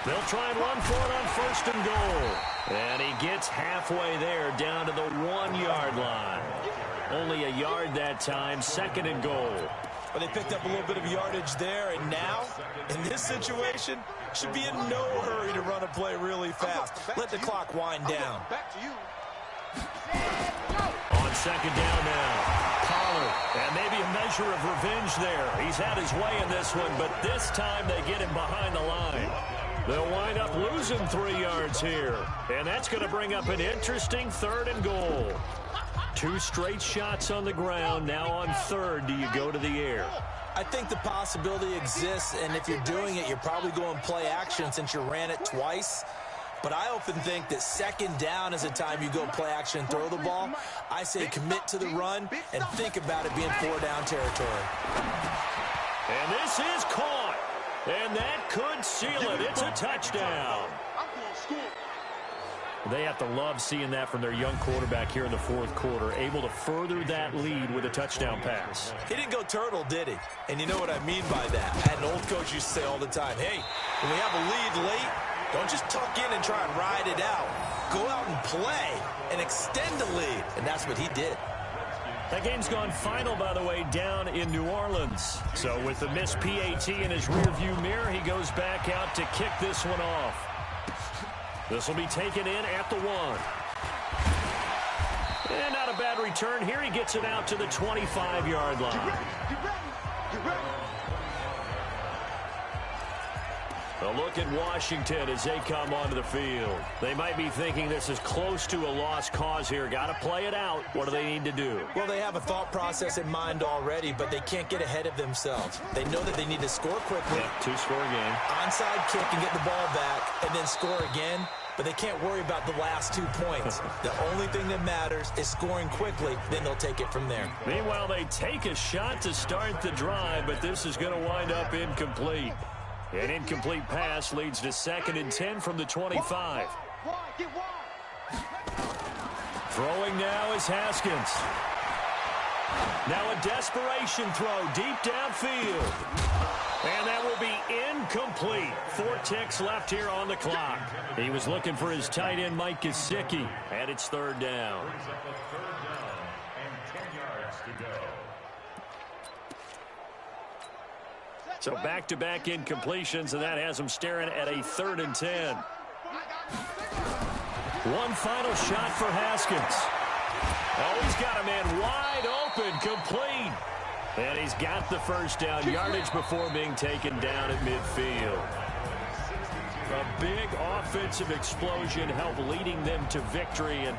They'll try and run for it on 1st and goal. And he gets halfway there down to the 1-yard line. Only a yard that time, 2nd and goal. But they picked up a little bit of yardage there, and now, in this situation, should be in no hurry to run a play really fast. Let the clock wind down. On 2nd down now. Pollard, and maybe a measure of revenge there. He's had his way in this one, but this time they get him behind the line. They'll wind up losing 3 yards here, and that's going to bring up an interesting 3rd and goal. 2 straight shots on the ground. Now on 3rd, do you go to the air? I think the possibility exists, and if you're doing it, you're probably going play action since you ran it twice. But I often think that 2nd down is a time you go play action and throw the ball. I say commit to the run and think about it being 4-down territory. And this is caught. And that could seal it. It's a touchdown. They have to love seeing that from their young quarterback here in the 4th quarter, able to further that lead with a touchdown pass. He didn't go turtle, did he? And you know what I mean by that. I had an old coach used to say all the time, hey, when we have a lead late, don't just tuck in and try and ride it out. Go out and play and extend the lead. And that's what he did. That game's gone final, by the way, down in New Orleans. So with the missed PAT in his rearview mirror, he goes back out to kick this one off. This will be taken in at the 1. And not a bad return here. He gets it out to the 25-yard line. A look at Washington as they come onto the field. They might be thinking this is close to a lost cause here. Got to play it out. What do they need to do? Well, they have a thought process in mind already, but they can't get ahead of themselves. They know that they need to score quickly. Yeah, 2-score game. Onside kick and get the ball back and then score again. But they can't worry about the last 2 points. The only thing that matters is scoring quickly. Then they'll take it from there. Meanwhile, they take a shot to start the drive, but this is going to wind up incomplete. An incomplete pass leads to 2nd and 10 from the 25. Throwing now is Haskins. Now a desperation throw deep downfield. And that will be incomplete. 4 ticks left here on the clock. He was looking for his tight end, Mike Gesicki, and it's 3rd down. Brings up a 3rd down and 10 yards to go. So back-to-back incompletions, and that has him staring at a 3rd and 10. One final shot for Haskins. Oh, he's got a man wide open, complete. And he's got the first down yardage before being taken down at midfield. A big offensive explosion helped leading them to victory. And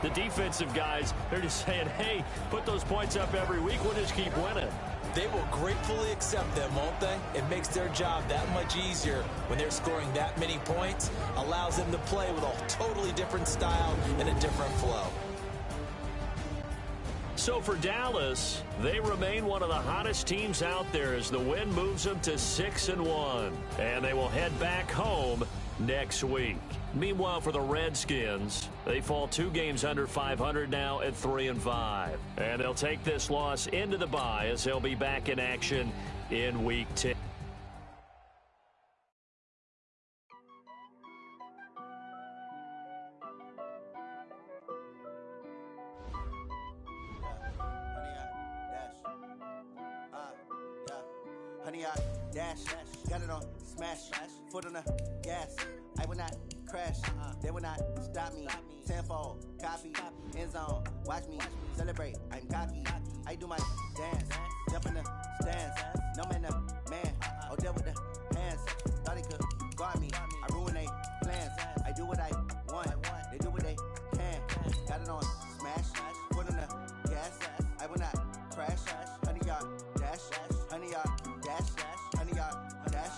the defensive guys, they're just saying, hey, put those points up every week. We'll just keep winning. They will gratefully accept them, won't they? It makes their job that much easier when they're scoring that many points. Allows them to play with a totally different style and a different flow. So for Dallas, they remain one of the hottest teams out there as the win moves them to 6-1. And they will head back home next week. Meanwhile, for the Redskins, they fall 2 games under 500 now at 3-5. And they'll take this loss into the bye as they'll be back in action in Week 10. Honey, I dash, got it on smash, foot on the gas. I will not crash, they will not stop me. Tenfold, copy, end zone, watch me celebrate. I'm cocky, I do my dance, jump in the stands. No man, man, oh deal with the hands. Thought he could guard me, I ruin they plans. I do what I want, they do what they can. Got it on smash, foot on the gas. I will not crash, honey, yard dash, honey, yard dash, honey, yard dash,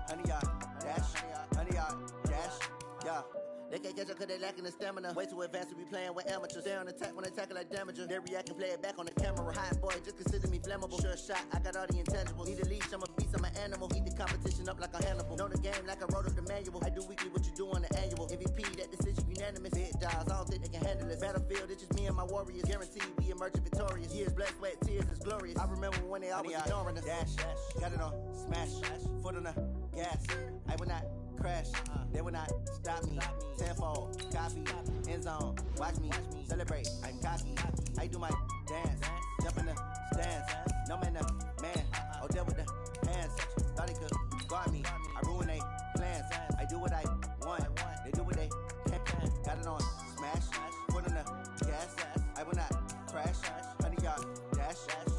honey, yard dash, honey, yard dash, yeah. They can't catch up cause they lacking the stamina. Way too advanced to be playing with amateurs. They on attack when they tackle like damager. They react and play it back on the camera. Hot boy, just consider me flammable. Sure shot, I got all the intangibles. Need a leash, I'm a beast, I'm an animal. Heat the competition up like a Hannibal. Know the game like I wrote up the manual. I do weekly what you do on the annual. MVP, that decision unanimous. Big dogs, I don't think they can handle it. Battlefield, it's just me and my warriors. Guaranteed we emerging victorious. Years, blood, sweat, tears, it's glorious. I remember when they always ignoring us. Dash, got it on smash, foot on the gas. I will not crash, they will not stop me. Tenfold, copy, end zone, watch me celebrate. I'm cocky, I do my dance, jump in the stands. No man, man, oh deal with the hands. Thought he could guard me, I ruin they plans. I do what I want, they do what they can. Got it on smash, foot on the gas. I will not crash, honey yard dash,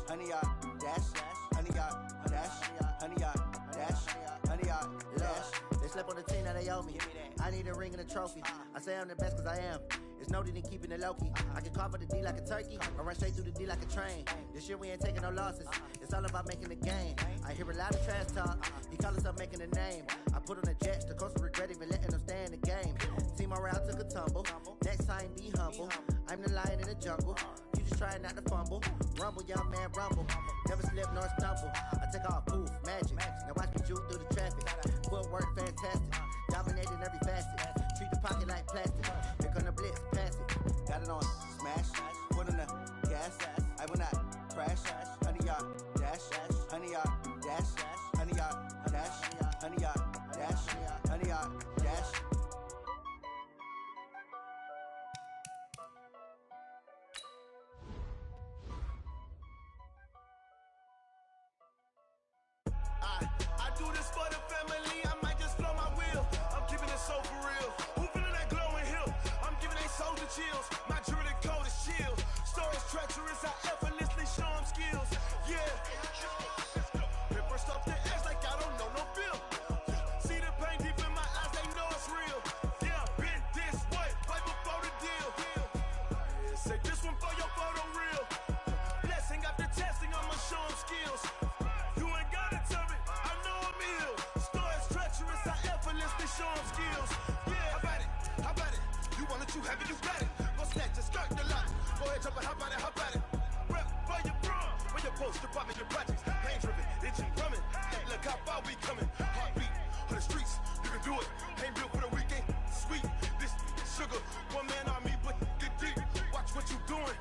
honey yard dash, honey yard dash, honey yard dash, honey yard dash. Slept on the team that they owe me. I need a ring and a trophy. I say I'm the best cause I am. It's no need in keeping it low-key. I can carve up the D like a turkey or run straight through the D like a train. This year we ain't taking no losses. It's all about making the game. I hear a lot of trash talk. He call himself making a name. I put on the Jets. The coach will regret even letting them stay in the game. Team morale took a tumble. Next time be humble. I'm the lion in the jungle. You just trying not to fumble. Rumble, young man, rumble. Never slip nor stumble. I take off, poof, magic. Now watch me juke through the traffic. Footwork fantastic. Dominating every facet. Treat the pocket like plastic. Here come the blitz, pass it. Got it on smash. Foot on the gas. I will not crash. Honey yard dash. Honey yard dash. Honey yard dash. Honey yard dash. Honey yard dash. chills. My jewelry code is chill. Stories treacherous, I effortlessly show them skills. Yeah. Pepper stuff the edge like I don't know no bill. See the pain deep in my eyes, they know it's real. Yeah, been this way, way before the deal. Yeah, say this one for your photo reel. Blessing after testing, I'ma show them skills. You ain't gotta tell me, I know I'm ill. Stories treacherous, I effortlessly show them skills. Yeah, how about it? You want it, you have it, you got it. Go snatch it, skirt the lot. Go ahead, jump it, how about it? Rep for your bro, for your post, your pop, your projects. Pain driven, itching, drumming. Hey, look how far we coming. Heartbeat on the streets, you can do it. Ain't built for the weekend, sweet. This sugar, one man army, but get deep. Watch what you doing.